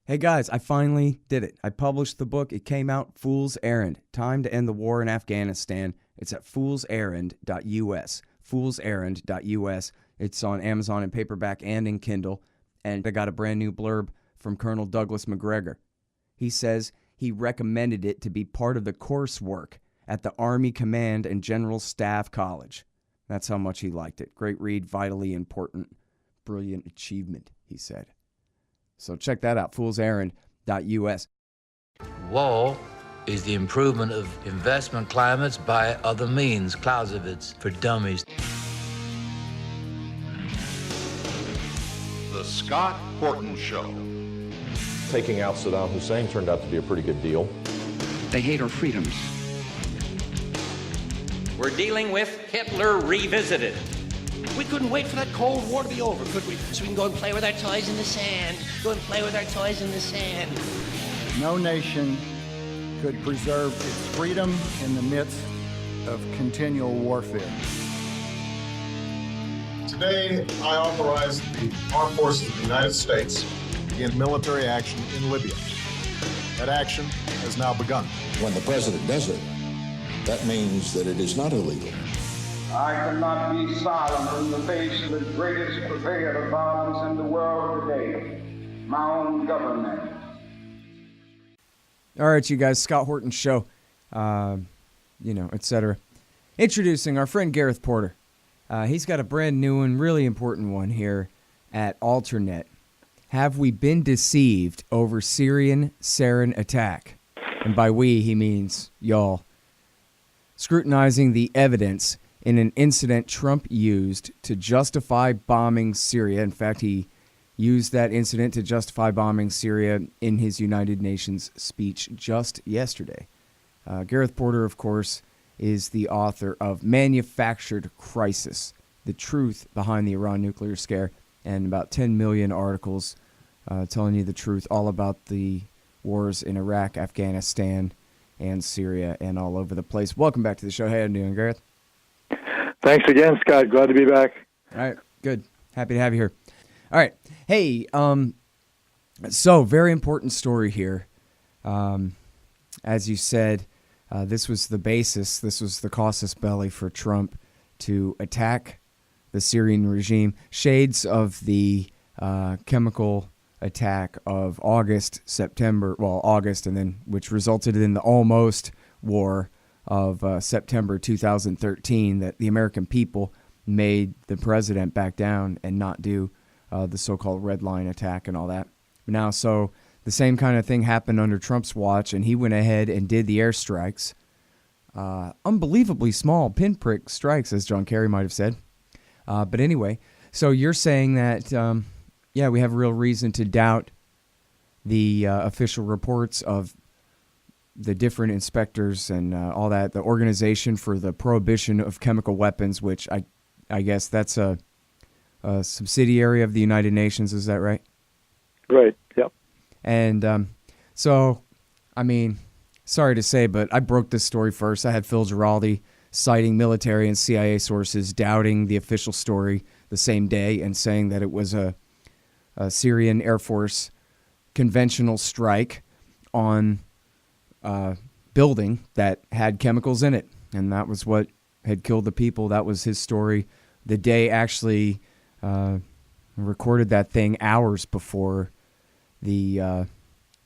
Hey guys, I finally did it. I published the book. It came out, Fool's Errand, Time to End the War in Afghanistan. It's at foolserrand.us, foolserrand.us. It's on Amazon in paperback and in Kindle. And I got a brand new blurb from Colonel Douglas McGregor. He says he recommended it to be part of the coursework at the Army Command and General Staff College. That's how much he liked it. Great read, vitally important, brilliant achievement, he said. So check that out, foolserrand.us. War is the improvement of investment climates by other means, Clausewitz for dummies. The Scott Horton Show. Taking out Saddam Hussein turned out to be a pretty good deal. They hate our freedoms. We're dealing with Hitler revisited. We couldn't wait for that Cold War to be over, could we? So we can go and play with our toys in the sand. Go and play with our toys in the sand. No nation could preserve its freedom in the midst of continual warfare. Today, I authorize the Armed Forces of the United States to begin military action in Libya. That action has now begun. When the president does it, that means that it is not illegal. I cannot be silent in the face of the greatest purveyor of violence in the world today, my own government. All right, you guys, Scott Horton Show, etc. Introducing our friend Gareth Porter. He's got a brand new and really important one here at Alternet. Have we been deceived over Syrian Sarin attack? And by we, he means y'all. Scrutinizing the evidence in an incident Trump used to justify bombing Syria. In fact, he used that incident to justify bombing Syria in his United Nations speech just yesterday. Gareth Porter, of course, is the author of Manufactured Crisis, The Truth Behind the Iran Nuclear Scare, and about 10 million articles telling you the truth all about the wars in Iraq, Afghanistan, and Syria, and all over the place. Welcome back to the show. How are you doing, Gareth? Thanks again, Scott. Glad to be back. All right, good. Happy to have you here. All right. Hey, so very important story here. As you said, this was the basis, this was the casus belli for Trump to attack the Syrian regime. Shades of the chemical attack of August, and then which resulted in the almost war of September 2013, that the American people made the president back down and not do the so-called red line attack and all that. Now, so the same kind of thing happened under Trump's watch, and he went ahead and did the airstrikes. Unbelievably small pinprick strikes, as John Kerry might have said. But anyway, so you're saying that, we have real reason to doubt the official reports of the different inspectors and all that, the Organization for the Prohibition of Chemical Weapons, which I guess that's a subsidiary of the United Nations. Is that right? Right, yep. And so, I mean, sorry to say, but I broke this story first. I had Phil Giraldi citing military and CIA sources doubting the official story the same day and saying that it was a Syrian Air Force conventional strike on building that had chemicals in it. And that was what had killed the people. That was his story. The day actually recorded that thing hours before the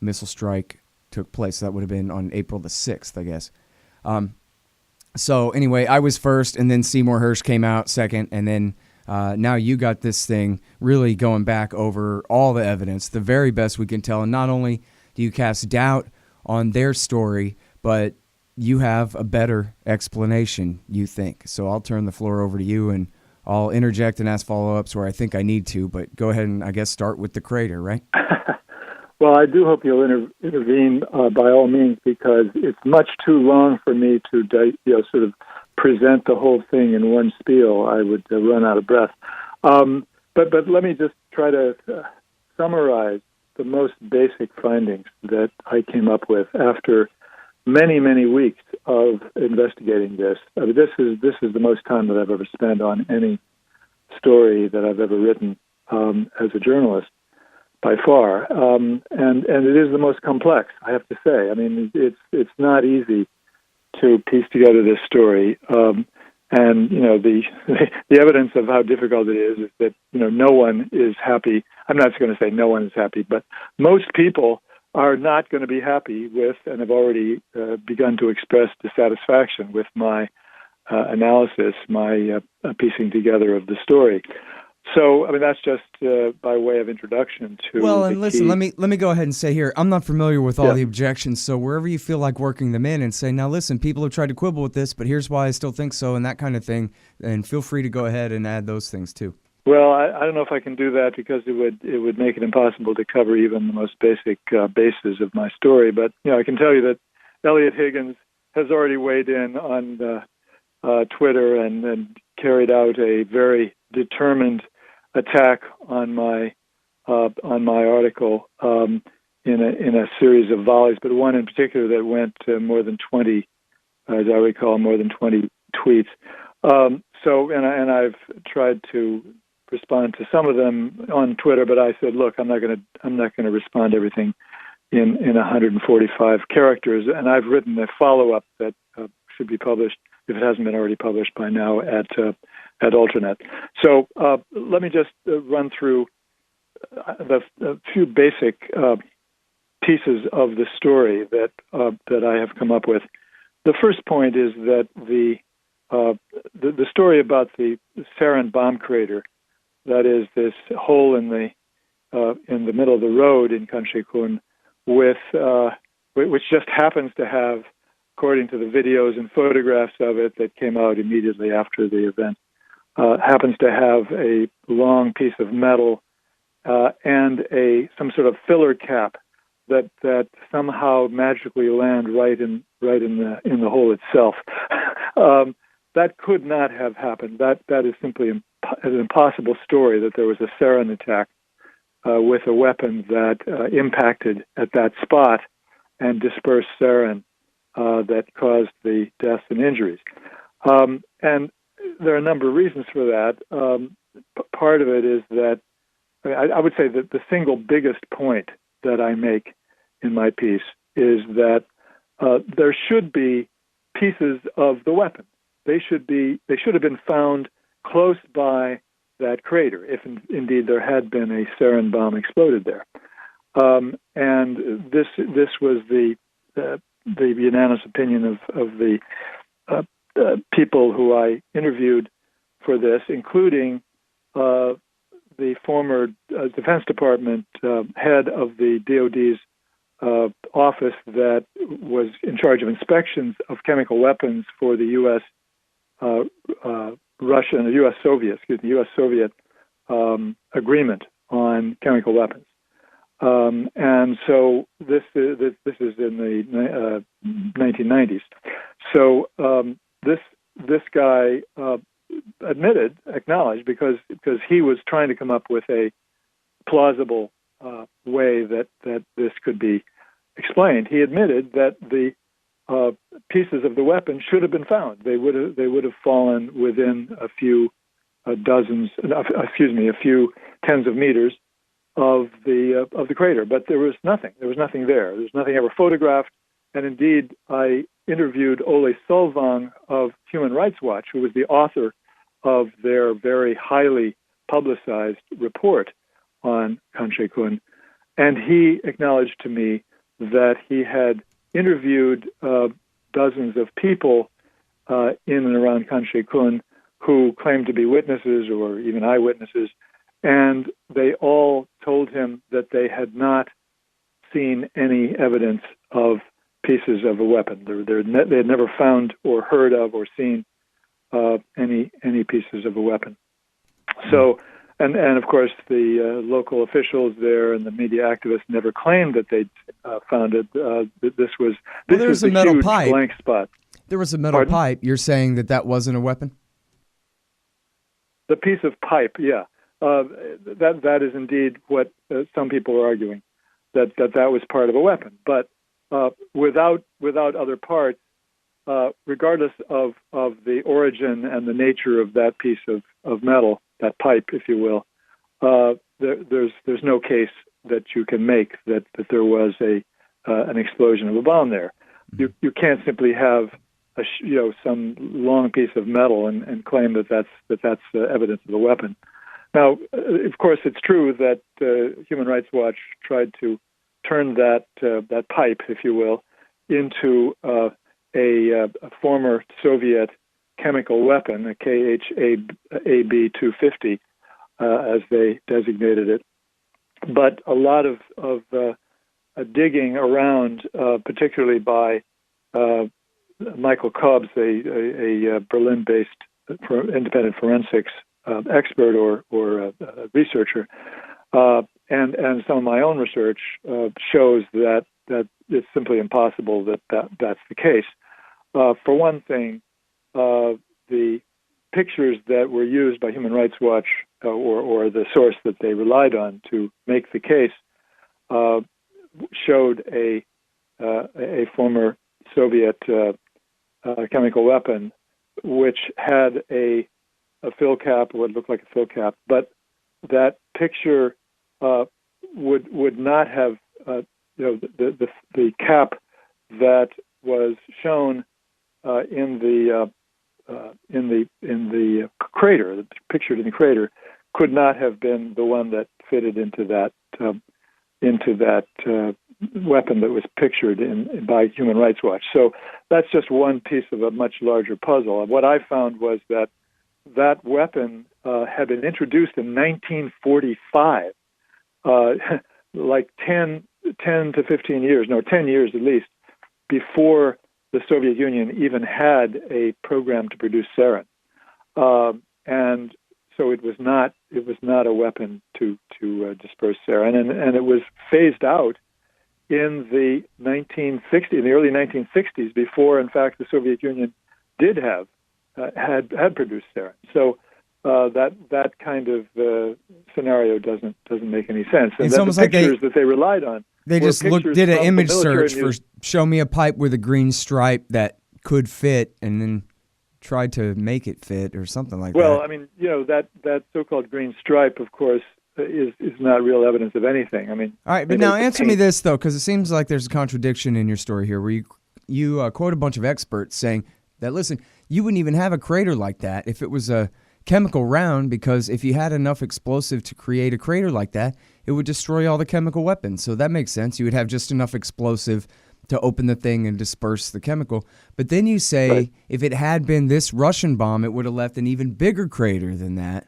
missile strike took place. That would have been on April the 6th, I guess. So anyway, I was first, and then Seymour Hersh came out second, and then now you got this thing really going back over all the evidence, the very best we can tell. And not only do you cast doubt on their story, but you have a better explanation, you think. So I'll turn the floor over to you, and I'll interject and ask follow-ups where I think I need to, but go ahead and, I guess, start with the crater, right? Well, I do hope you'll intervene by all means, because it's much too long for me to sort of present the whole thing in one spiel. I would run out of breath. But let me just try to summarize the most basic findings that I came up with after many, many weeks of investigating this. I mean, this is the most time that I've ever spent on any story that I've ever written as a journalist. by far, and it is the most complex, I have to say. I mean, it's not easy to piece together this story, and the evidence of how difficult it is that no one is happy. I'm not going to say no one is happy, but most people are not going to be happy with, and have already begun to express dissatisfaction with my analysis, my piecing together of the story. So, I mean, that's just by way of introduction to. Well, and listen, let me go ahead and say here, I'm not familiar with all the objections, so wherever you feel like working them in and say, now listen, people have tried to quibble with this, but here's why I still think so, and that kind of thing, and feel free to go ahead and add those things too. Well, I don't know if I can do that because it would make it impossible to cover even the most basic bases of my story. But I can tell you that Elliot Higgins has already weighed in on Twitter and carried out a very determined attack on my article in a series of volleys, but one in particular that went to more than 20, as I recall, more than 20 tweets. And I've tried to respond to some of them on Twitter, but I said, look, I'm not going to respond to everything in 145 characters, and I've written a follow-up that should be published, if it hasn't been already published by now, at Alternet. So let me just run through a few basic pieces of the story that I have come up with. The first point is that the story about the Sarin bomb crater, that is this hole in the middle of the road in Khan Sheikoun, which just happens to have, according to the videos and photographs of it that came out immediately after the event, happens to have a long piece of metal and some sort of filler cap that somehow magically land right in the hole itself. That could not have happened. That is simply an impossible story, that there was a sarin attack with a weapon that impacted at that spot and dispersed sarin that caused the deaths and injuries. And there are a number of reasons for that. Part of it is that I would say that the single biggest point that I make in my piece is that there should be pieces of the weapon. They should have been found close by that crater, if indeed there had been a sarin bomb exploded there. And this was the unanimous opinion of the people who I interviewed for this, including the former Defense Department head of the DoD's office that was in charge of inspections of chemical weapons for the U.S. U.S. Soviet agreement on chemical weapons. And so this is in the 1990s. So this guy acknowledged, because he was trying to come up with a plausible way that this could be explained. He admitted that the pieces of the weapon should have been found. They would have fallen within a few tens of meters of the crater, but there was nothing. There was nothing there. There was nothing ever photographed. And indeed, I interviewed Ole Solvang of Human Rights Watch, who was the author of their very highly publicized report on Khan Sheikoun, and he acknowledged to me that he had interviewed dozens of people in and around Khan Sheikoun who claimed to be witnesses or even eyewitnesses, and they all told him that they had not seen any evidence of pieces of a weapon. They had never found or heard of or seen any pieces of a weapon. So, and of course, the local officials there and the media activists never claimed that they'd found it. This was a metal huge pipe. blank spot. There was a metal pipe. You're saying that wasn't a weapon? The piece of pipe, yeah. That is indeed what some people are arguing, that was part of a weapon. But without other parts, regardless of the origin and the nature of that piece of metal, that pipe, if you will, there's no case that you can make that there was an explosion of a bomb there. You can't simply have some long piece of metal and claim that that's evidence of a weapon. Now, of course, it's true that Human Rights Watch tried to turn that pipe, if you will, into a former Soviet chemical weapon, a KHAB-250, as they designated it. But a lot of digging around, particularly by Michael Kobbs, a Berlin-based independent forensics expert or researcher, and some of my own research shows that it's simply impossible that's the case. For one thing, the pictures that were used by Human Rights Watch or the source that they relied on to make the case showed a former Soviet chemical weapon which had a fill cap, what looked like a fill cap, but that picture would not have the cap that was shown in the crater, pictured in the crater, could not have been the one that fitted into that weapon that was pictured by Human Rights Watch. So that's just one piece of a much larger puzzle. And what I found was that weapon had been introduced in 1945, like 10 to 15 years, 10 years at least, before the Soviet Union even had a program to produce sarin. And so it was not a weapon to disperse sarin, and it was phased out in the early 1960s, before, in fact, the Soviet Union did have had produced sarin. So that kind of scenario doesn't make any sense. And it's almost the like pictures that they relied on. They just did an image search for show me a pipe with a green stripe that could fit, and then tried to make it fit or something like that. Well, I mean, that so-called green stripe, of course, is not real evidence of anything. I mean, all right, but now answer me this though, because it seems like there's a contradiction in your story here, where you quote a bunch of experts saying that, listen, you wouldn't even have a crater like that if it was a chemical round, because if you had enough explosive to create a crater like that, it would destroy all the chemical weapons. So that makes sense. You would have just enough explosive to open the thing and disperse the chemical. But then you say if it had been this Russian bomb, it would have left an even bigger crater than that.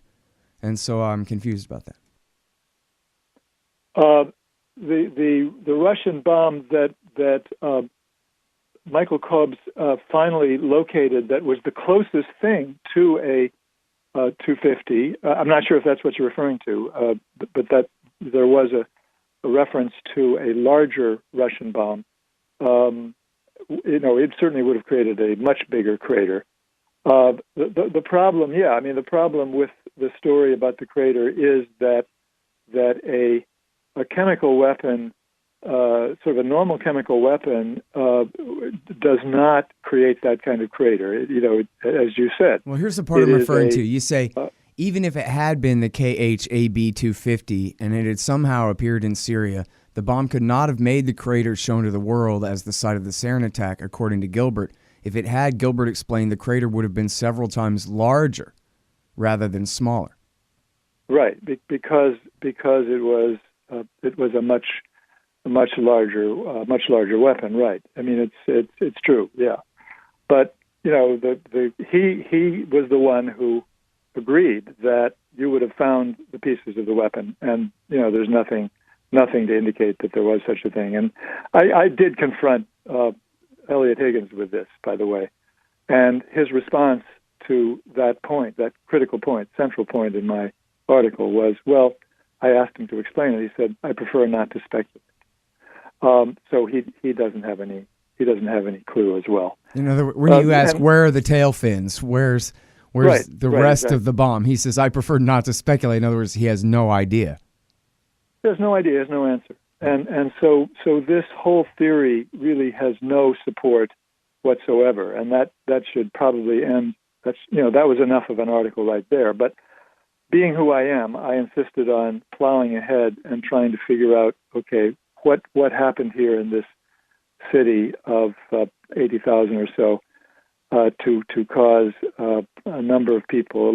And so I'm confused about that. The Russian bomb that Michael Kobbs finally located, that was the closest thing to a 250. I'm not sure if that's what you're referring to, but that there was a reference to a larger Russian bomb. It certainly would have created a much bigger crater. The problem, the problem with the story about the crater is that a chemical weapon, sort of a normal chemical weapon, does not create that kind of crater. As you said. Well, here's the part I'm referring to. You say even if it had been the KHAB-250 and it had somehow appeared in Syria, the bomb could not have made the crater shown to the world as the site of the sarin attack, according to Gilbert. If it had, Gilbert explained, the crater would have been several times larger rather than smaller. Right, because it was a much larger weapon. Right. I mean, it's true. Yeah, but he was the one who agreed that you would have found the pieces of the weapon, and there's nothing to indicate that there was such a thing. And I did confront Elliot Higgins with this, by the way, and his response to that point, that critical point, central point in my article was, well, I asked him to explain it. He said, I prefer not to speculate. So he doesn't have any clue as well. In other words, when you ask where are the tail fins, where's the rest of the bomb, he says, I prefer not to speculate. In other words, he has no idea. He has no idea, has no answer. And so this whole theory really has no support whatsoever, and that should probably end. That was enough of an article right there. But being who I am, I insisted on plowing ahead and trying to figure out, okay, what happened here in this city of 80,000 or so to cause a large number of people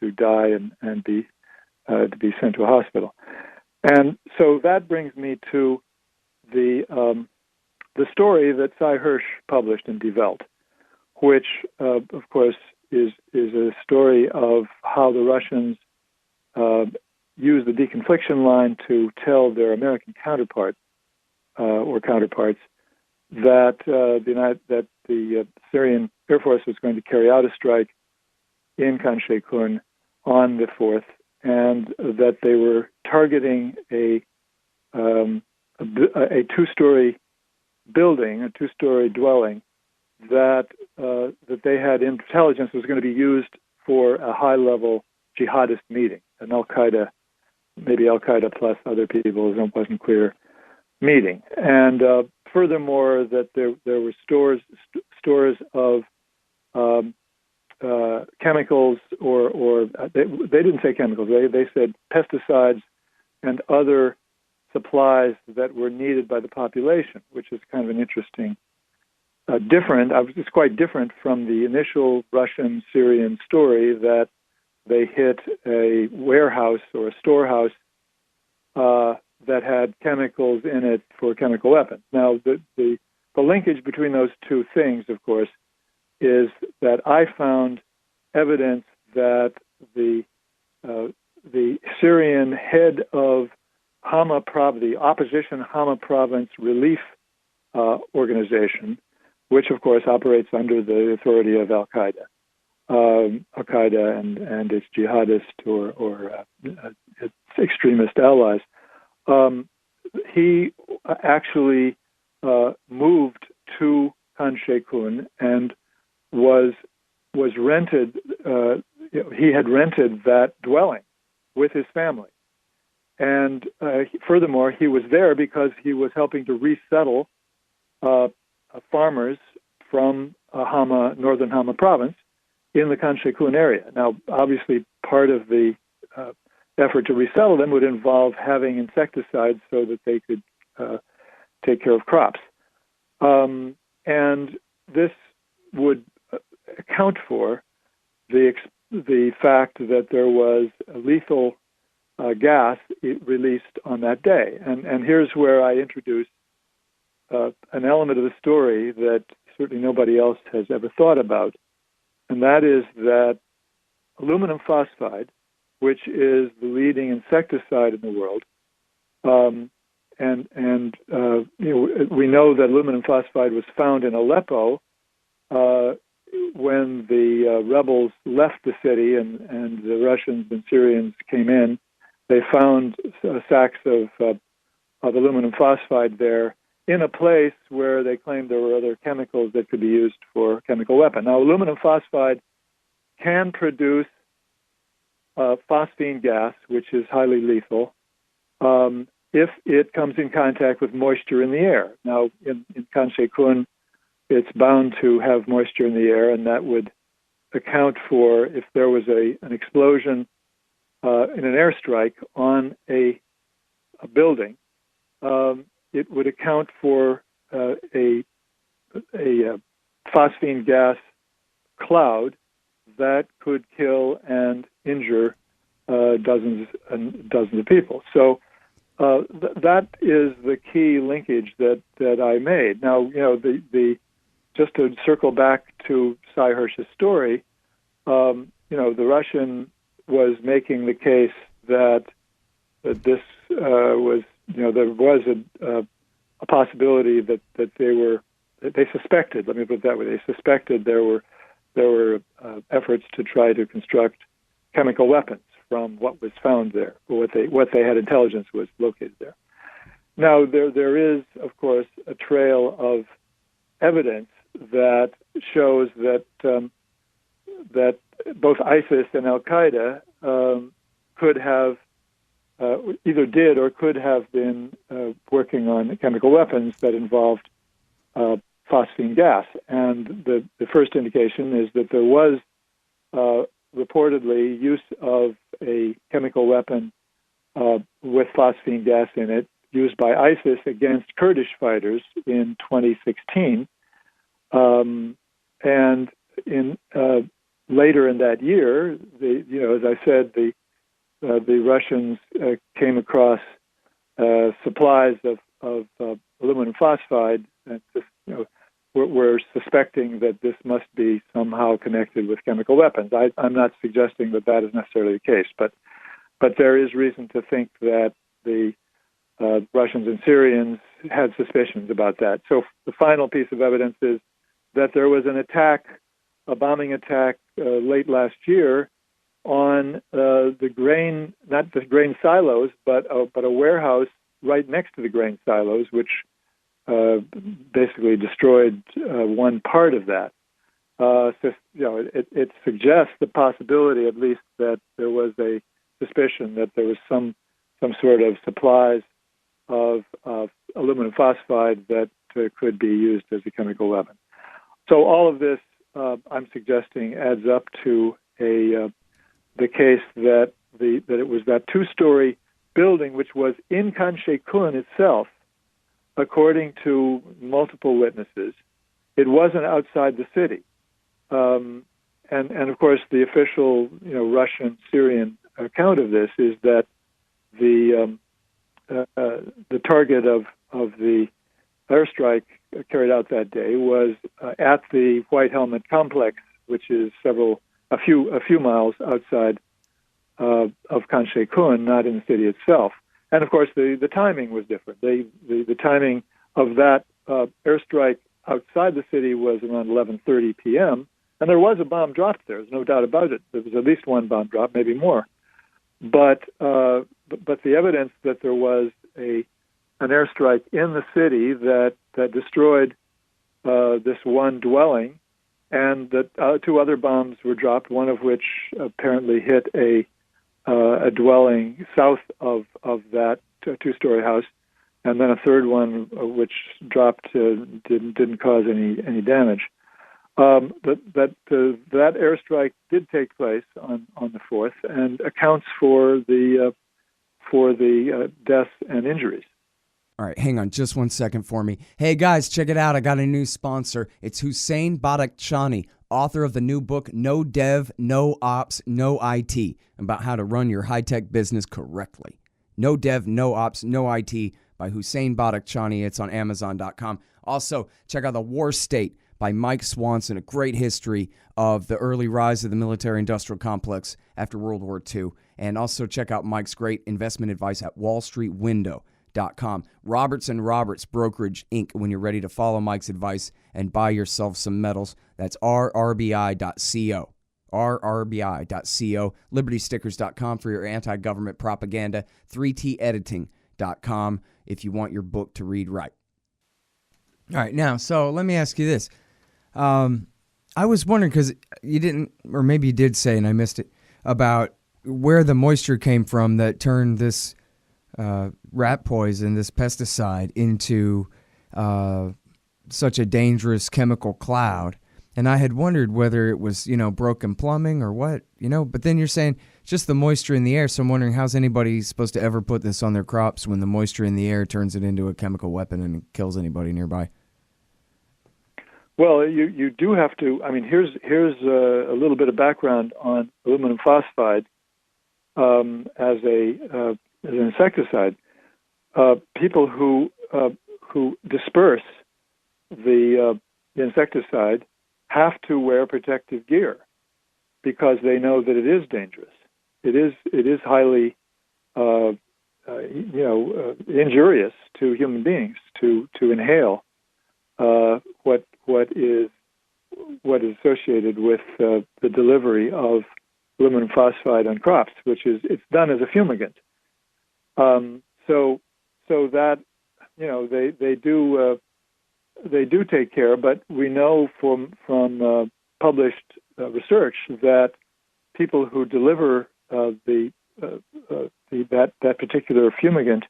to die and be to be sent to a hospital. And so that brings me to the story that Sy Hersh published in Die Welt, which, of course, is a story of how the Russians used the deconfliction line to tell their American counterparts that the Syrian Air Force was going to carry out a strike in Khan Sheikoun on the 4th, and that they were targeting a two-story building, a two-story dwelling that they had intelligence was going to be used for a high-level jihadist meeting, an Al-Qaeda, maybe Al-Qaeda plus other people, it wasn't clear, meeting. And furthermore, that there were stores of chemicals, or they didn't say chemicals, they said pesticides and other supplies that were needed by the population, which is kind of an interesting, it's quite different from the initial Russian-Syrian story that they hit a warehouse or a storehouse that had chemicals in it for chemical weapons. Now, the linkage between those two things, of course, is that I found evidence that the Syrian head of Hama Province, the opposition Hama Province Relief Organization, which of course operates under the authority of Al-Qaeda, and its jihadist or its extremist allies. He actually moved to Khan Sheikoun and was rented. He had rented that dwelling with his family, and furthermore, he was there because he was helping to resettle farmers from northern Hama province in the Khan Sheikoun area. Now, obviously, part of the effort to resettle them would involve having insecticides so that they could take care of crops. And this would account for the fact that there was a lethal gas released on that day. And here's where I introduce an element of the story that certainly nobody else has ever thought about, and that is that aluminum phosphide, which is the leading insecticide in the world, we know that aluminum phosphide was found in Aleppo when the rebels left the city and the Russians and Syrians came in. They found sacks of aluminum phosphide there in a place where they claimed there were other chemicals that could be used for chemical weapon. Now, aluminum phosphide can produce phosphine gas, which is highly lethal, if it comes in contact with moisture in the air. Now, in Khan Sheikoun, it's bound to have moisture in the air, and that would account for if there was an explosion in an airstrike on a building. It would account for a phosphine gas cloud that could kill and injure dozens and dozens of people. So that is the key linkage that I made. Now, just to circle back to Sy Hersh's story, the Russian was making the case that this was, there was a possibility that they suspected. Let me put it that way. They suspected there were efforts to try to construct chemical weapons from what was found there, or what they had intelligence was located there. Now, there is, of course, a trail of evidence that shows that that both ISIS and Al-Qaeda could have either did or could have been working on chemical weapons that involved phosphine gas. And the first indication is that there was reportedly use of a chemical weapon with phosphine gas in it used by ISIS against Kurdish fighters in 2016. And in later in that year, as I said, the Russians came across supplies of aluminum phosphide, and we're suspecting that this must be somehow connected with chemical weapons. I'm not suggesting that is necessarily the case, but there is reason to think that the Russians and Syrians had suspicions about that. So the final piece of evidence is that there was a bombing attack late last year on the grain, not the grain silos, but a warehouse right next to the grain silos, which basically destroyed one part of that. So, it suggests the possibility, at least, that there was a suspicion that there was some sort of supplies of aluminum phosphide that could be used as a chemical weapon. So all of this, I'm suggesting, adds up to the case that it was that two-story building, which was in Khan Sheikoun itself, according to multiple witnesses. It wasn't outside the city, and of course the official, Russian Syrian account of this is that the target of the airstrike carried out that day was at the White Helmet complex, which is a few miles outside of Khan Sheikoun, not in the city itself. And of course, the timing was different. The timing of that airstrike outside the city was around 11:30 p.m., and there was a bomb dropped there. There's no doubt about it. There was at least one bomb dropped, maybe more. But the evidence that there was an airstrike in the city that destroyed this one dwelling, and that two other bombs were dropped, one of which apparently hit a dwelling south of that two-story house, and then a third one which dropped didn't cause any damage. That airstrike did take place on the 4th and accounts for the deaths and injuries. All right, hang on just 1 second for me. Hey guys, check it out. I got a new sponsor. It's Hussein Badakhshani, author of the new book, No Dev, No Ops, No IT, about how to run your high-tech business correctly. No Dev, No Ops, No IT by Hussein Badakhshani. It's on Amazon.com. Also, check out The War State by Mike Swanson, a great history of the early rise of the military-industrial complex after World War II. And also check out Mike's great investment advice at wallstreetwindow.com. Robertson Roberts Brokerage, Inc. When you're ready to follow Mike's advice and buy yourself some metals, that's rrbi.co. rrbi.co. LibertyStickers.com for your anti-government propaganda. 3tediting.com if you want your book to read right. All right, now, so let me ask you this. I was wondering, because you didn't, or maybe you did say, and I missed it, about where the moisture came from that turned this rat poison, this pesticide, into such a dangerous chemical cloud. And I had wondered whether it was, broken plumbing or what, but then you're saying just the moisture in the air. So I'm wondering, how's anybody supposed to ever put this on their crops when the moisture in the air turns it into a chemical weapon and kills anybody nearby? Well, you do have to. I mean, here's a little bit of background on aluminum phosphide as an insecticide. People who disperse the insecticide have to wear protective gear because they know that it is dangerous. It is highly injurious to human beings to inhale what is associated with the delivery of aluminum phosphide on crops, which is it's done as a fumigant. So that they do take care, but we know from published research that people who deliver that particular fumigant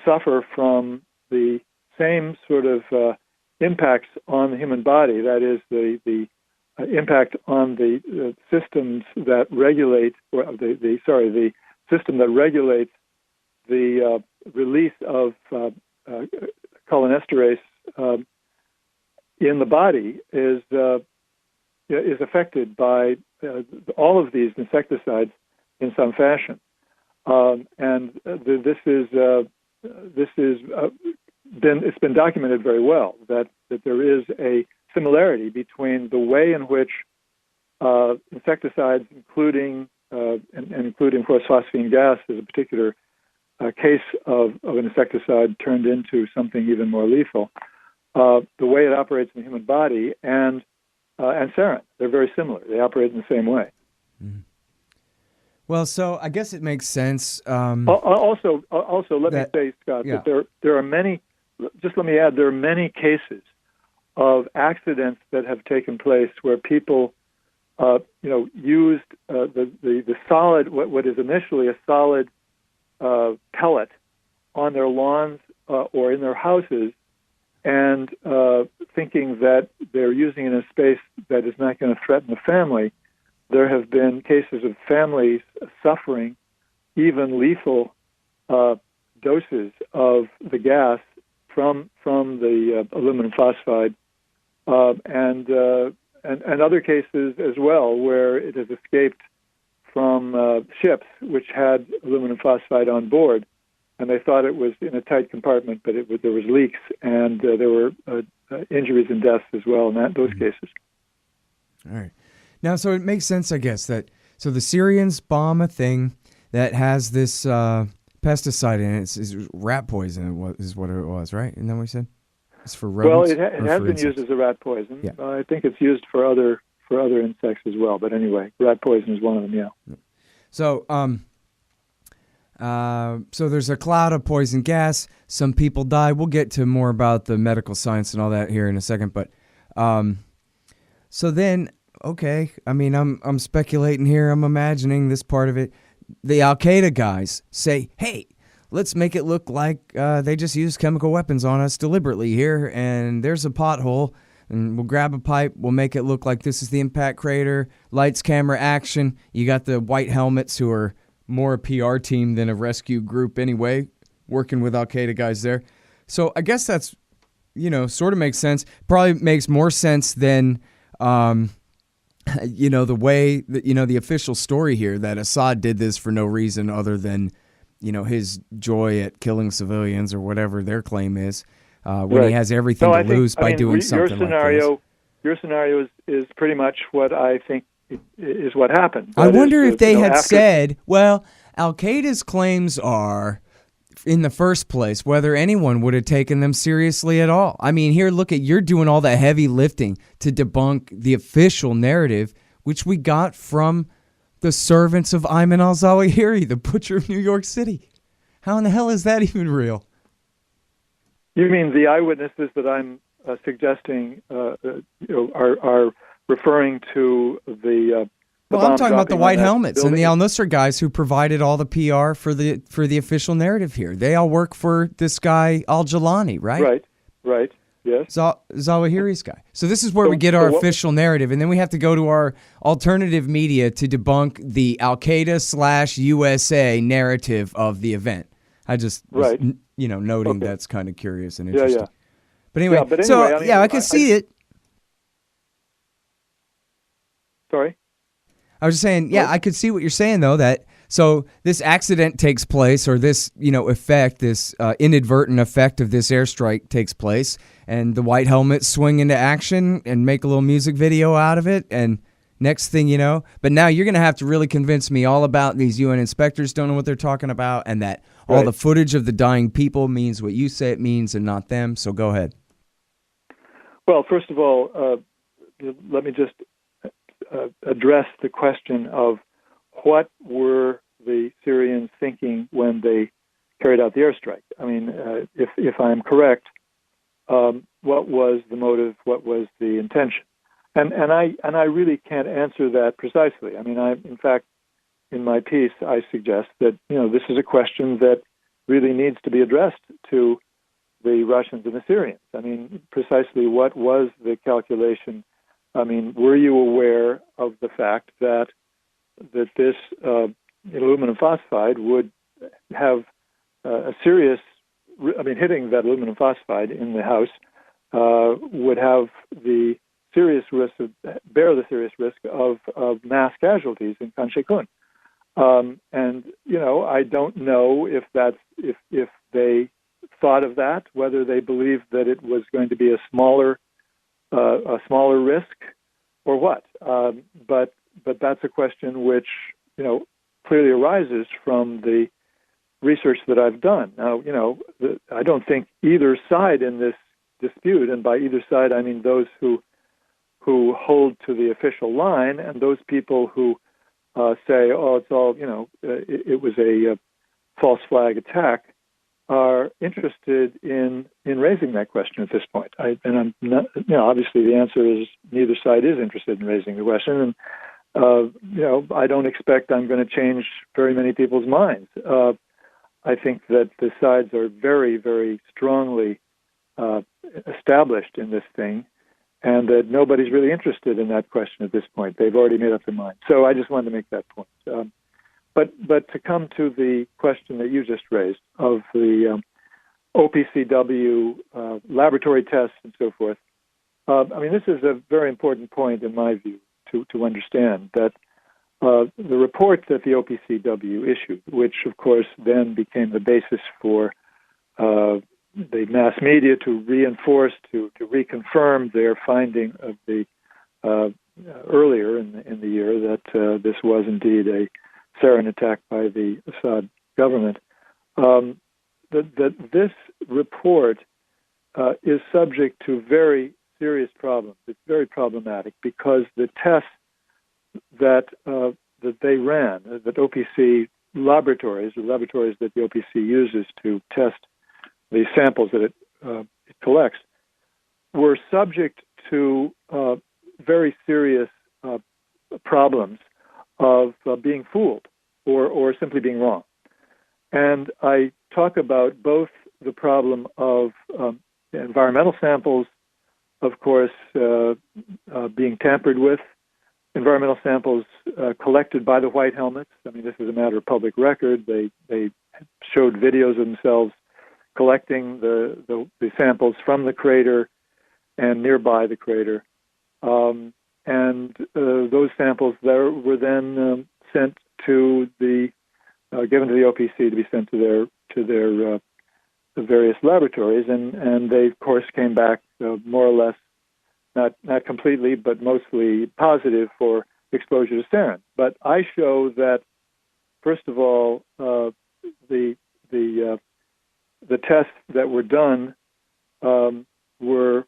suffer from the same sort of impacts on the human body. That is the impact on the systems that regulate, or the system that regulates the release of cholinesterase in the body is affected by all of these insecticides in some fashion, it's been documented very well that there is a similarity between the way in which insecticides, including phosphine gas, is a particular case of an insecticide turned into something even more lethal. The way it operates in the human body and sarin, they're very similar. They operate in the same way. Mm-hmm. Well, so I guess it makes sense. Also, let me say, Scott, that there are many. Just let me add, there are many cases of accidents that have taken place where people, used the solid, what is initially a solid pellet on their lawns or in their houses, and thinking that they're using it in a space that is not going to threaten the family. There have been cases of families suffering even lethal doses of the gas from the aluminum phosphide, and other cases as well where it has escaped from ships which had aluminum phosphide on board, and they thought it was in a tight compartment, but there was leaks, and there were injuries and deaths as well in those cases. All right. Now, so it makes sense, I guess, that so the Syrians bomb a thing that has this pesticide in it. It's rat poison is what it was, right? Isn't that what we said? It's for rodents. Well, it has been used as a rat poison. Yeah. I think it's used for other insects as well. But anyway, rat poison is one of them. Yeah. So, so there's a cloud of poison gas. Some people die. We'll get to more about the medical science and all that here in a second. But so then. Okay, I mean, I'm speculating here. I'm imagining this part of it. The Al-Qaeda guys say, hey, let's make it look like they just used chemical weapons on us deliberately here, and there's a pothole, and we'll grab a pipe. We'll make it look like this is the impact crater. Lights, camera, action. You got the white helmets who are more a PR team than a rescue group anyway, working with Al-Qaeda guys there. So I guess that's, sort of makes sense. Probably makes more sense than... the way that, the official story here that Assad did this for no reason other than, his joy at killing civilians or whatever their claim is, when he has everything to lose by doing something like this. Your scenario is pretty much what I think is what happened. I wonder if they had said, well, Al-Qaeda's claims are, in the first place, whether anyone would have taken them seriously at all. I mean, here, look you're doing all the heavy lifting to debunk the official narrative, which we got from the servants of Ayman al-Zawahiri, the butcher of New York City. How in the hell is that even real? You mean the eyewitnesses that I'm suggesting are referring to the well, I'm talking about the white helmets and the al-Nusra guys who provided all the PR for the official narrative here. They all work for this guy al-Jilani, right? Right. Yes. Zawahiri's guy. So this is where we get our official narrative, and then we have to go to our alternative media to debunk the Al-Qaeda/USA narrative of the event. I just was, noting that's kind of curious and interesting. Yeah. But anyway, I can see it. Sorry? I was just saying, I could see what you're saying, though, that so this accident takes place, or this, effect, this inadvertent effect of this airstrike takes place, and the white helmets swing into action and make a little music video out of it, and next thing you know, but now you're going to have to really convince me all about these UN inspectors don't know what they're talking about, and that all the footage of the dying people means what you say it means and not them, so go ahead. Well, first of all, let me just address the question of what were the Syrians thinking when they carried out the airstrike. I mean, if I'm correct, what was the motive? What was the intention? And I really can't answer that precisely. I mean, in fact, in my piece, I suggest that this is a question that really needs to be addressed to the Russians and the Syrians. I mean, precisely what was the calculation I mean, were you aware of the fact that this aluminum phosphide would have a serious, hitting that aluminum phosphide in the house would have the serious risk bear the serious risk of mass casualties in Khan Sheikoun. And I don't know if they thought of that, whether they believed that it was going to be a smaller risk or what. But that's a question which clearly arises from the research that I've done. Now, I don't think either side in this dispute, and by either side I mean those who hold to the official line and those people who say, oh, it's all, it was a false flag attack, are interested in raising that question at this point. I'm not, obviously the answer is neither side is interested in raising the question, and I don't expect I'm going to change very many people's minds. I think that the sides are very, very strongly established in this thing, and that nobody's really interested in that question at this point. They've already made up their mind. So I just wanted to make that point. But to come to the question that you just raised of the OPCW laboratory tests and so forth, this is a very important point in my view to understand that the report that the OPCW issued, which of course then became the basis for the mass media to reinforce, to reconfirm their finding of the earlier in the year that this was indeed a Sarin attack by the Assad government. That this report is subject to very serious problems. It's very problematic because the tests that they ran, that OPC laboratories, the laboratories that the OPC uses to test the samples that it collects, were subject to very serious problems of being fooled or simply being wrong. And I talk about both the problem of environmental samples, of course, being tampered with, environmental samples collected by the White Helmets. This is a matter of public record. They showed videos of themselves collecting the samples from the crater and nearby the crater. And those samples there were then sent to given to the OPC to be sent to their various laboratories, and they of course came back more or less, not completely, but mostly positive for exposure to sarin. But I show that first of all, the tests that were done were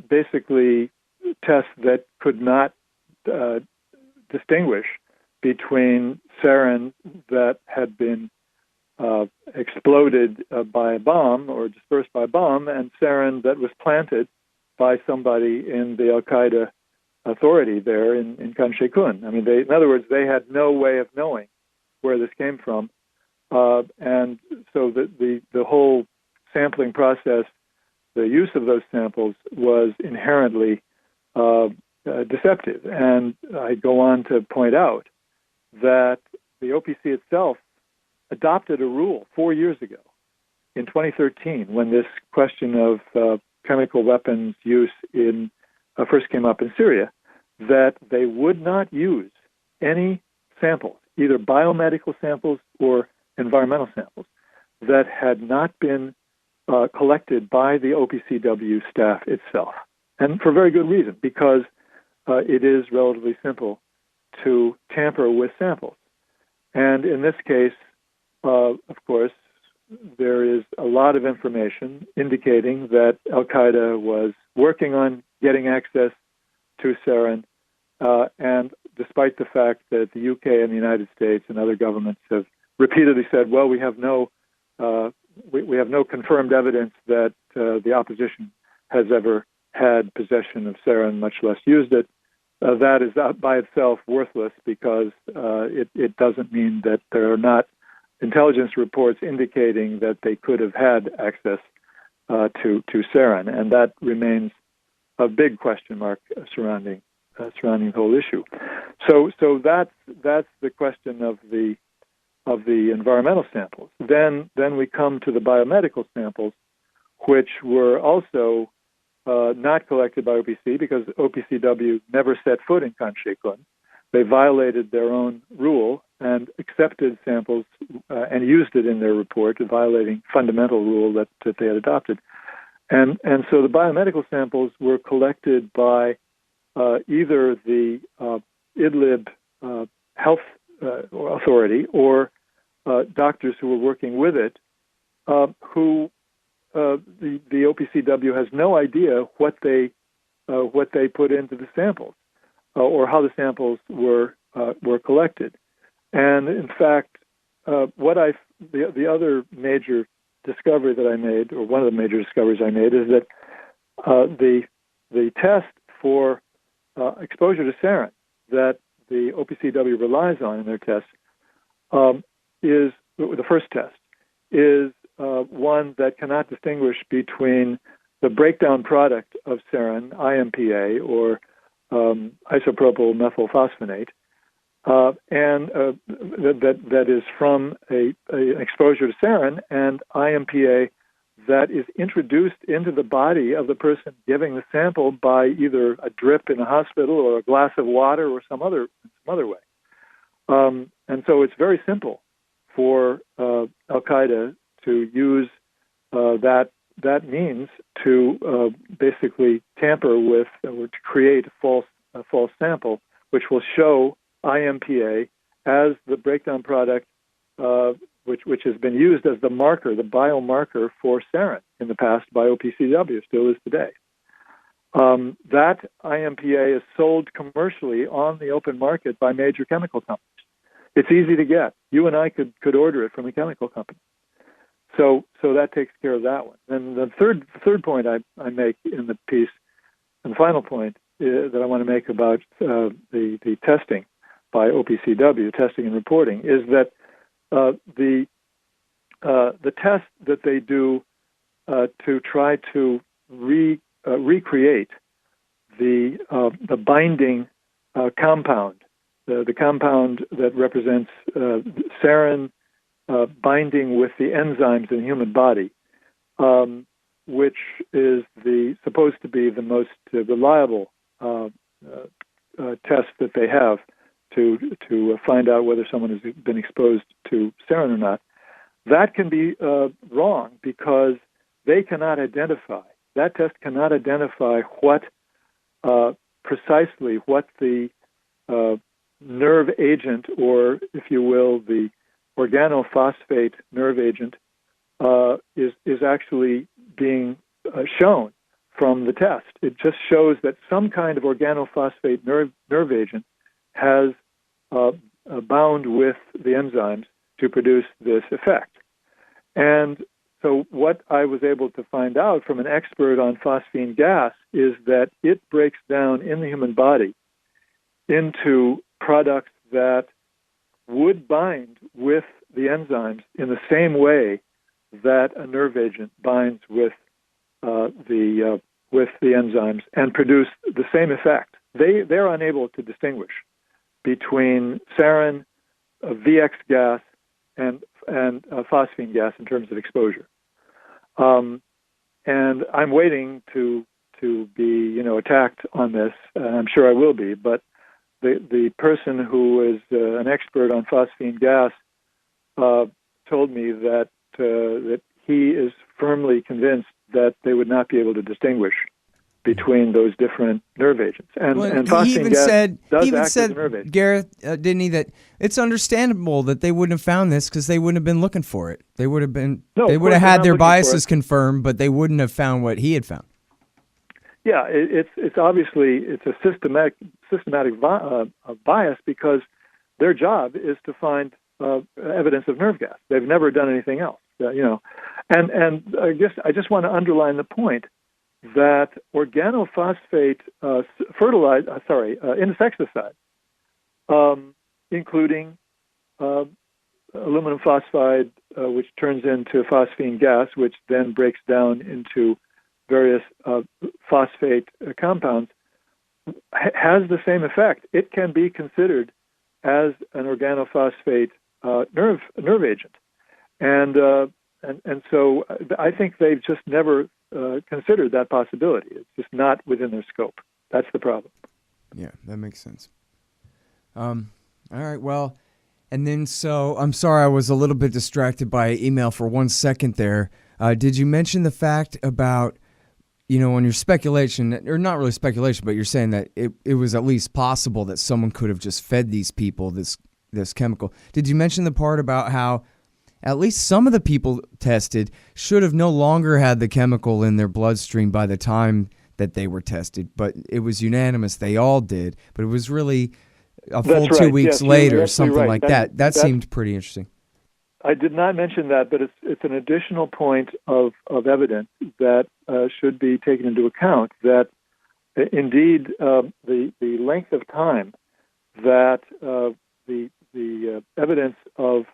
basically tests that could not distinguish between sarin that had been exploded by a bomb or dispersed by a bomb and sarin that was planted by somebody in the Al-Qaeda authority there in Khan Sheikoun. In other words, they had no way of knowing where this came from. And so the whole sampling process, the use of those samples was inherently deceptive. And I go on to point out that the OPC itself adopted a rule 4 years ago, in 2013, when this question of chemical weapons use first came up in Syria, that they would not use any samples, either biomedical samples or environmental samples, that had not been collected by the OPCW staff itself. And for very good reason, because it is relatively simple to tamper with samples. And in this case, of course, there is a lot of information indicating that Al-Qaeda was working on getting access to sarin, and despite the fact that the UK and the United States and other governments have repeatedly said, well, we have no confirmed evidence that the opposition has ever had possession of sarin, much less used it. That is by itself worthless because it doesn't mean that there are not intelligence reports indicating that they could have had access to sarin, and that remains a big question mark surrounding the whole issue. So that's the question of the environmental samples. Then we come to the biomedical samples, which were also not collected by OPC because OPCW never set foot in Khan Sheikoun. They violated their own rule and accepted samples and used it in their report, violating fundamental rule that they had adopted. And so the biomedical samples were collected by either the Idlib health authority or doctors who were working with it, who the OPCW has no idea what they put into the samples or how the samples were collected. And in fact, the other major discovery that I made, or one of the major discoveries I made, is that the test for exposure to sarin that the OPCW relies on in their tests is the first test is one that cannot distinguish between the breakdown product of sarin, IMPA, or isopropyl methylphosphonate, and that is from a exposure to sarin, and IMPA that is introduced into the body of the person giving the sample by either a drip in a hospital or a glass of water or some other way. And so it's very simple for Al-Qaeda to use that means to basically tamper with or to create a false sample, which will show IMPA as the breakdown product, which has been used as the marker, the biomarker for sarin in the past by OPCW, still is today. That IMPA is sold commercially on the open market by major chemical companies. It's easy to get. You and I could order it from a chemical company. So that takes care of that one. And the third point I make in the piece, and the final point that I want to make about the testing by OPCW, testing and reporting, is that the test that they do to try to recreate the binding compound, the compound that represents sarin binding with the enzymes in the human body, which is supposed to be the most reliable test that they have to find out whether someone has been exposed to sarin or not. That can be wrong because they cannot identify. That test cannot identify precisely what the nerve agent, or if you will, the organophosphate nerve agent, is actually being shown from the test. It just shows that some kind of organophosphate nerve agent has bound with the enzymes to produce this effect. And so what I was able to find out from an expert on phosphine gas is that it breaks down in the human body into products that would bind with the enzymes in the same way that a nerve agent binds with the enzymes and produce the same effect. They're unable to distinguish between sarin, VX gas, and phosphine gas in terms of exposure. And I'm waiting to be attacked on this. I'm sure I will be, but the person who is an expert on phosphine gas told me that he is firmly convinced that they would not be able to distinguish between those different nerve agents. And phosphine gas does act as a nerve agent. Gareth, didn't he, that it's understandable that they wouldn't have found this because they wouldn't have been looking for it. They would have had their biases confirmed, but they wouldn't have found what he had found. Yeah, it's obviously a systematic bias because their job is to find evidence of nerve gas. They've never done anything else, And I guess I just want to underline the point that organophosphate insecticide, including aluminum phosphide, which turns into phosphine gas, which then breaks down into various phosphate compounds has the same effect. It can be considered as an organophosphate nerve agent, and so I think they've just never considered that possibility. It's just not within their scope. That's the problem. Yeah, that makes sense. All right, well, and then so I'm sorry I was a little bit distracted by email for 1 second there. Did you mention the fact about, on your speculation, or not really speculation, but you're saying that it was at least possible that someone could have just fed these people this chemical. Did you mention the part about how at least some of the people tested should have no longer had the chemical in their bloodstream by the time that they were tested, but it was unanimous they all did, but it was really a full 2 weeks later, something like that. That seemed pretty interesting. I did not mention that, but it's an additional point of evidence that should be taken into account, that indeed the length of time that the evidence of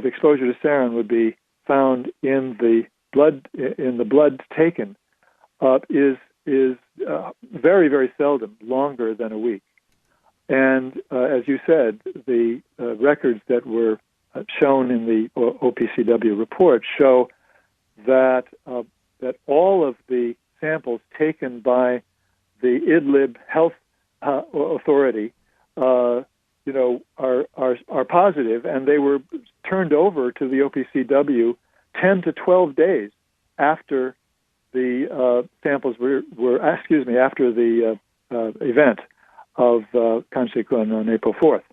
exposure to sarin would be found in the blood taken is very, very seldom longer than a week. And as you said, the records that were shown in the OPCW report show that all of the samples taken by the Idlib Health Authority, are positive, and they were turned over to the OPCW 10 to 12 days after the samples after the event of Khan Sheikoun on April 4th.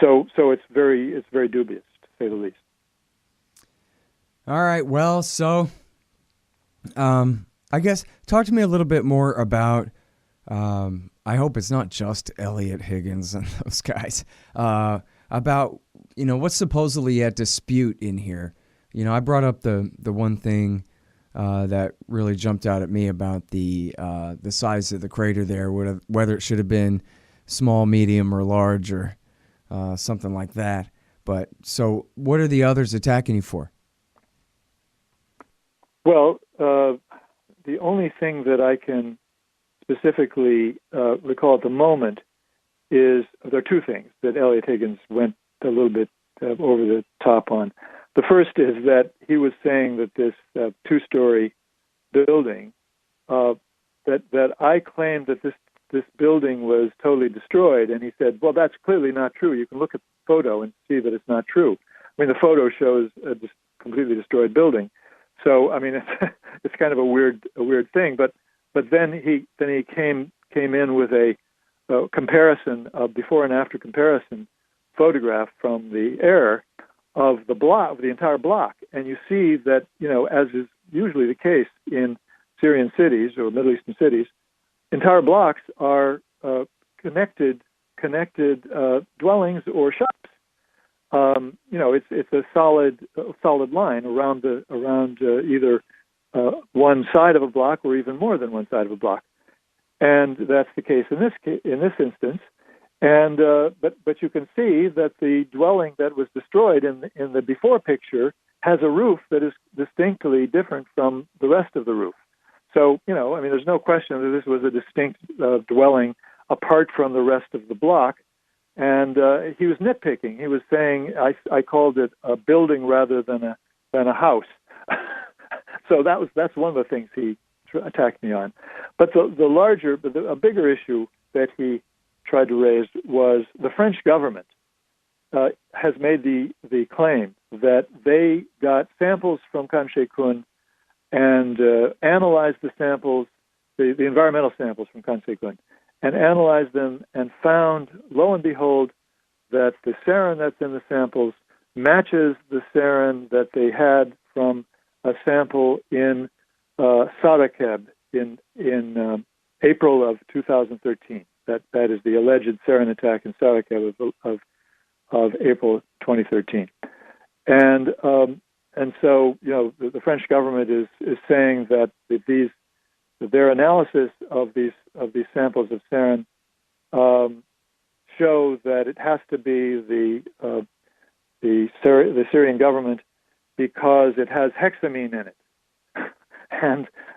So it's very dubious, to say the least. All right. Well, so I guess talk to me a little bit more about. I hope it's not just Elliot Higgins and those guys. About what's supposedly at dispute in here. I brought up the one thing that really jumped out at me about the size of the crater there, whether it should have been small, medium, or large, or something like that. But so, what are the others attacking you for? Well, the only thing that I can specifically recall at the moment is there are two things that Elliot Higgins went a little bit over the top on. The first is that he was saying that this two-story building, that I claimed that this building was totally destroyed, and he said, well, that's clearly not true. You can look at the photo and see that it's not true. I mean, the photo shows a completely destroyed building. So, I mean, it's kind of a weird thing. But then he came in with a comparison, of before and after comparison photograph from the air of the block, of the entire block, and you see that, as is usually the case in Syrian cities or Middle Eastern cities, entire blocks are connected dwellings or shops. It's a solid line around either one side of a block or even more than one side of a block, and that's the case in this instance. And but you can see that the dwelling that was destroyed in the before picture has a roof that is distinctly different from the rest of the roof. So there's no question that this was a distinct dwelling apart from the rest of the block. And he was nitpicking. He was saying I called it a building rather than a house. So that's one of the things he attacked me on. But a bigger issue that he tried to raise was the French government has made the claim that they got samples from Khan Sheikoun and analyzed the samples, the environmental samples from Khan Sheikoun, and analyzed them and found, lo and behold, that the sarin that's in the samples matches the sarin that they had from a sample in Sarakeb in April of 2013. That is the alleged sarin attack in Sarakeb of April 2013, and so the French government is saying that their analysis of these samples of sarin show that it has to be the Syrian government because it has hexamine in it,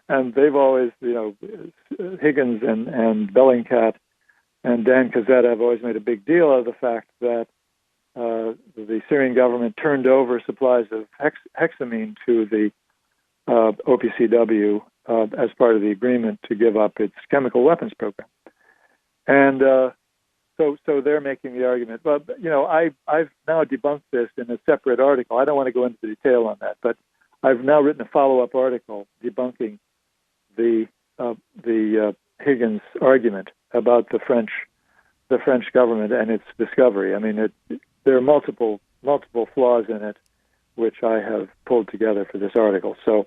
and they've always, Higgins and Bellingcat and Dan Kazet have always made a big deal of the fact that the Syrian government turned over supplies of hexamine to the OPCW as part of the agreement to give up its chemical weapons program. And so they're making the argument. But, I've now debunked this in a separate article. I don't want to go into the detail on that, but I've now written a follow-up article debunking the Higgins argument about the French government and its discovery. I mean, there are multiple flaws in it, which I have pulled together for this article. So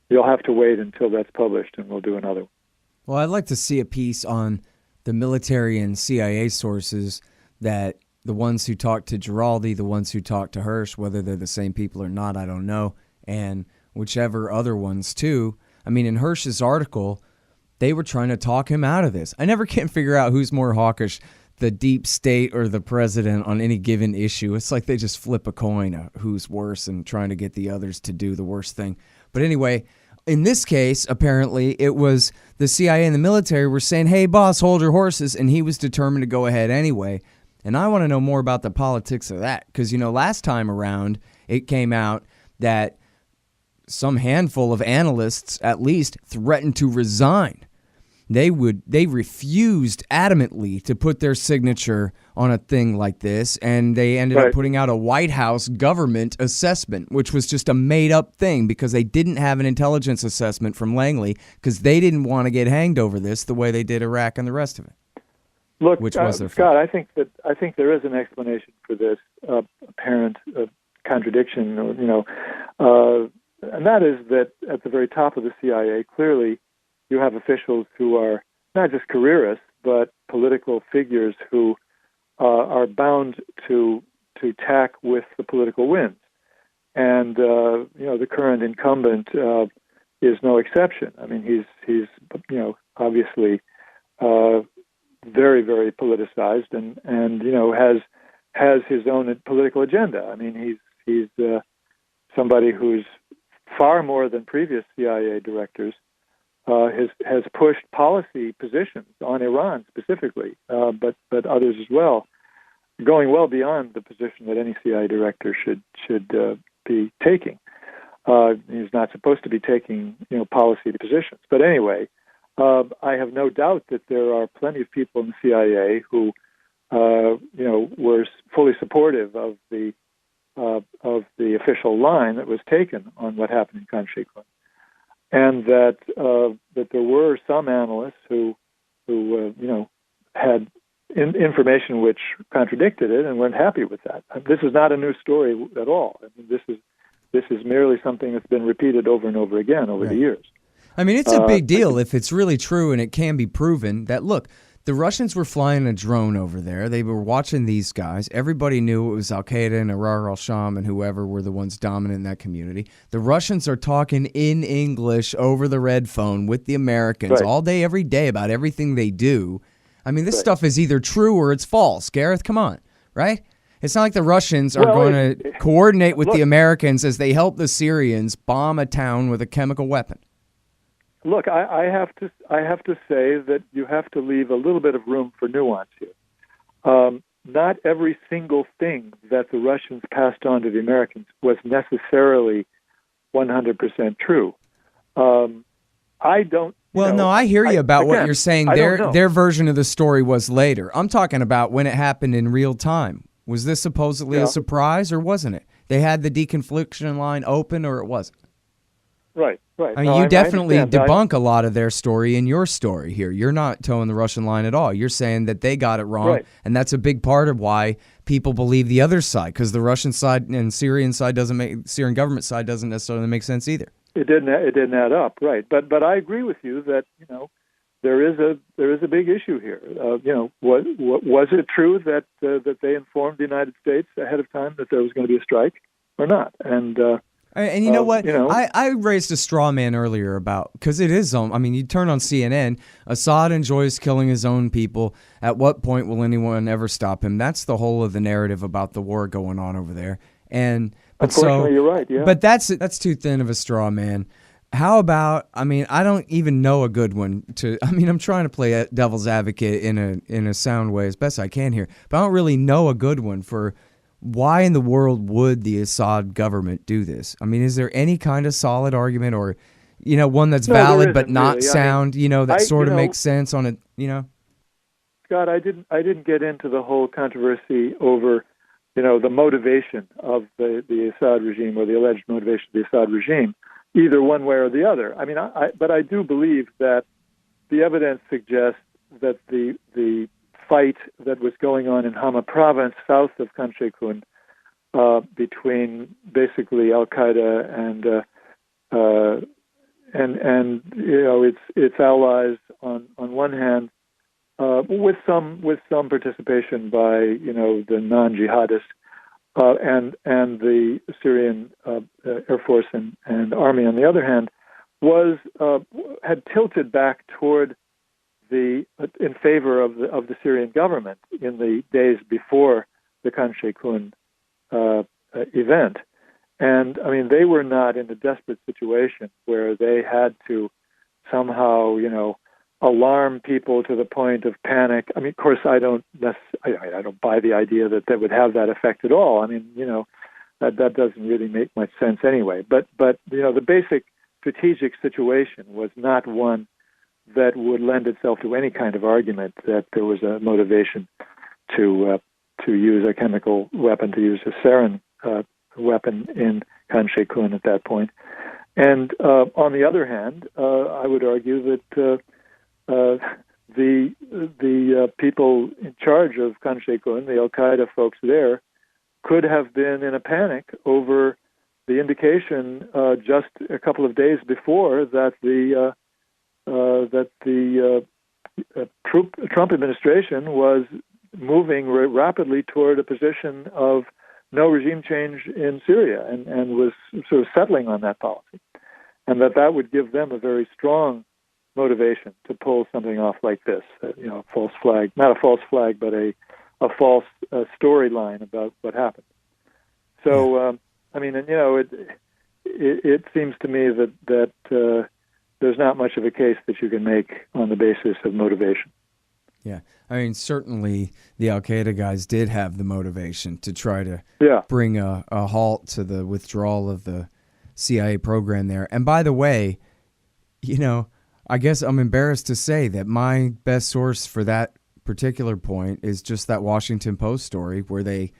you'll have to wait until that's published, and we'll do another one. Well, I'd like to see a piece on the military and CIA sources, that the ones who talked to Giraldi, the ones who talked to Hirsch, whether they're the same people or not, I don't know, and whichever other ones too. I mean, in Hirsch's article, they were trying to talk him out of this. I never can figure out who's more hawkish, the deep state or the president on any given issue. It's like they just flip a coin of who's worse and trying to get the others to do the worst thing. But anyway, in this case, apparently, it was the CIA and the military were saying, hey, boss, hold your horses, and he was determined to go ahead anyway. And I want to know more about the politics of that, because, last time around, it came out that some handful of analysts, at least, threatened to resign. They refused adamantly to put their signature on a thing like this, and they ended up putting out a White House government assessment, which was just a made-up thing because they didn't have an intelligence assessment from Langley because they didn't want to get hanged over this the way they did Iraq and the rest of it. Look, which was their Scott, I think there is an explanation for this apparent contradiction, and that is that at the very top of the CIA, clearly, you have officials who are not just careerists, but political figures who are bound to tack with the political winds. And the current incumbent is no exception. I mean, he's obviously very, very politicized, and has his own political agenda. I mean, he's somebody who's far more than previous CIA directors. Has pushed policy positions on Iran specifically, but others as well, going well beyond the position that any CIA director should be taking. He's not supposed to be taking policy positions. But anyway, I have no doubt that there are plenty of people in the CIA who were fully supportive of the official line that was taken on what happened in Khan Sheikoun. And that there were some analysts who had information which contradicted it and weren't happy with that. This is not a new story at all. I mean, this is merely something that's been repeated over and over again over the years. I mean, it's a big deal if it's really true and it can be proven that, look, the Russians were flying a drone over there. They were watching these guys. Everybody knew it was Al-Qaeda and Ahrar al-Sham and whoever were the ones dominant in that community. The Russians are talking in English over the red phone with the Americans all day, every day about everything they do. I mean, this stuff is either true or it's false. Gareth, come on, right? It's not like the Russians are going to coordinate with the Americans as they help the Syrians bomb a town with a chemical weapon. Look, I have to say that you have to leave a little bit of room for nuance here. Not every single thing that the Russians passed on to the Americans was necessarily 100% true. I don't. Well, no, I hear you about what you're saying. Their version of the story was later. I'm talking about when it happened in real time. Was this supposedly a surprise or wasn't it? They had the deconfliction line open or it wasn't? Right. I mean, you definitely debunk a lot of their story in your story here. You're not towing the Russian line at all. You're saying that they got it wrong, and that's a big part of why people believe the other side, because the Russian side and Syrian government side doesn't necessarily make sense either. It didn't add up, right? But I agree with you that there is a big issue here. Was it true that they informed the United States ahead of time that there was going to be a strike or not? And you know what? I raised a straw man earlier about, because it is, you turn on CNN, Assad enjoys killing his own people. At what point will anyone ever stop him? That's the whole of the narrative about the war going on over there. But unfortunately, you're right, yeah. But that's too thin of a straw man. how about, I mean, I don't even know a good one I'm trying to play a devil's advocate in a sound way as best I can here, but I don't really know a good one for why in the world would the Assad government do this? I mean, is there any kind of solid argument or, one that's valid but not really. sound, that sort of makes sense on it, Scott, I didn't get into the whole controversy over, the motivation of the Assad regime or the alleged motivation of the Assad regime, either one way or the other. I mean, but I do believe that the evidence suggests that the fight that was going on in Hama province, south of Khan Sheikoun, between basically Al Qaeda and its allies on one hand, with some participation by the non-jihadists and the Syrian Air Force and Army on the other hand, had tilted back toward in favor of the Syrian government in the days before the Khan Sheikoun event. And I mean, they were not in a desperate situation where they had to somehow, alarm people to the point of panic. I mean, of course, I don't buy the idea that would have that effect at all. I mean, that doesn't really make much sense anyway. But the basic strategic situation was not one that would lend itself to any kind of argument that there was a motivation to use a chemical weapon, to use a sarin weapon in Khan Sheikoun at that point. And on the other hand, I would argue that the people in charge of Khan Sheikoun, the Al Qaeda folks there, could have been in a panic over the indication just a couple of days before that the Trump administration was moving rapidly toward a position of no regime change in Syria and was sort of settling on that policy, and that would give them a very strong motivation to pull something off like this, a false flag, not a false flag, but a false storyline about what happened. So, I mean, and it seems to me that there's not much of a case that you can make on the basis of motivation. Yeah, I mean, certainly the Al Qaeda guys did have the motivation to try to bring a halt to the withdrawal of the CIA program there. And by the way, I guess I'm embarrassed to say that my best source for that particular point is just that Washington Post story where they,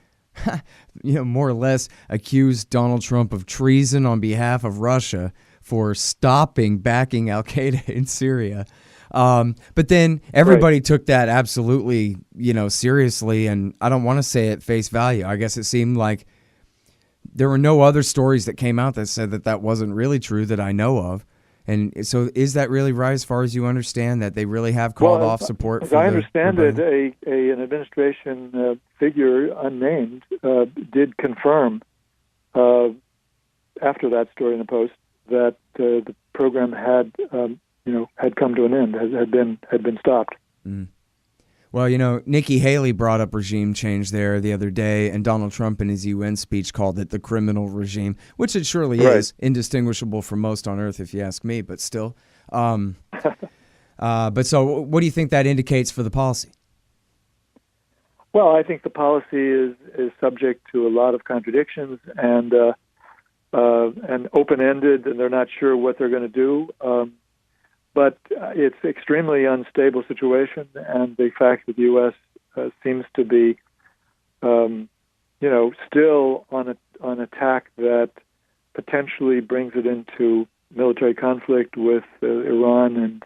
more or less accused Donald Trump of treason on behalf of Russia for stopping backing Al Qaeda in Syria. But then everybody took that absolutely, seriously, and I don't want to say at face value. I guess it seemed like there were no other stories that came out that said that wasn't really true that I know of. And so is that really right as far as you understand, that they really have called off support? As I understand it, an administration figure, unnamed, did confirm after that story in the Post that the program had come to an end, had been stopped. Mm. Well, Nikki Haley brought up regime change there the other day, and Donald Trump in his UN speech called it the criminal regime, which it surely is, indistinguishable from most on earth, if you ask me, but still. But so what do you think that indicates for the policy? Well, I think the policy is subject to a lot of contradictions and open-ended, and they're not sure what they're going to do. But it's extremely unstable situation, and the fact that the U.S. Seems to be, still on a tack that potentially brings it into military conflict with Iran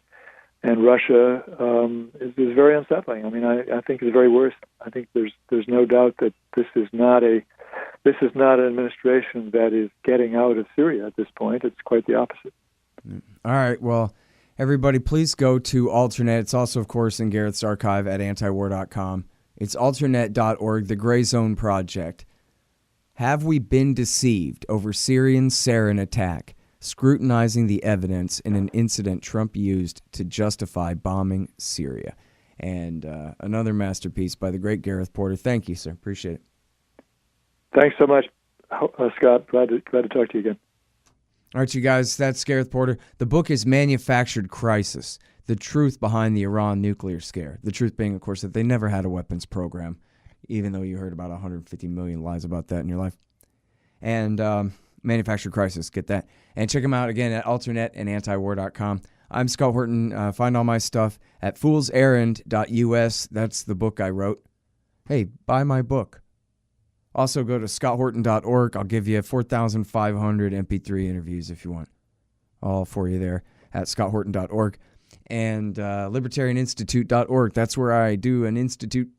and Russia is very unsettling. I mean, I think it's very worrisome. I think there's no doubt that this is not an administration that is getting out of Syria at this point. It's quite the opposite. All right. Well, everybody, please go to Alternet. It's also, of course, in Gareth's archive at antiwar.com. It's alternet.org, the Gray Zone Project. Have we been deceived over Syrian Sarin attack, scrutinizing the evidence in an incident Trump used to justify bombing Syria? And another masterpiece by the great Gareth Porter. Thank you, sir. Appreciate it. Thanks so much, Scott. Glad to talk to you again. All right, you guys, that's Gareth Porter. The book is Manufactured Crisis, The Truth Behind the Iran Nuclear Scare. The truth being, of course, that they never had a weapons program, even though you heard about 150 million lies about that in your life. And Manufactured Crisis, get that. And check them out again at Alternet and antiwar.com. I'm Scott Horton. Find all my stuff at foolserrand.us. That's the book I wrote. Hey, buy my book. Also, go to scotthorton.org. I'll give you 4,500 MP3 interviews if you want. All for you there at scotthorton.org. And libertarianinstitute.org. That's where I do an institute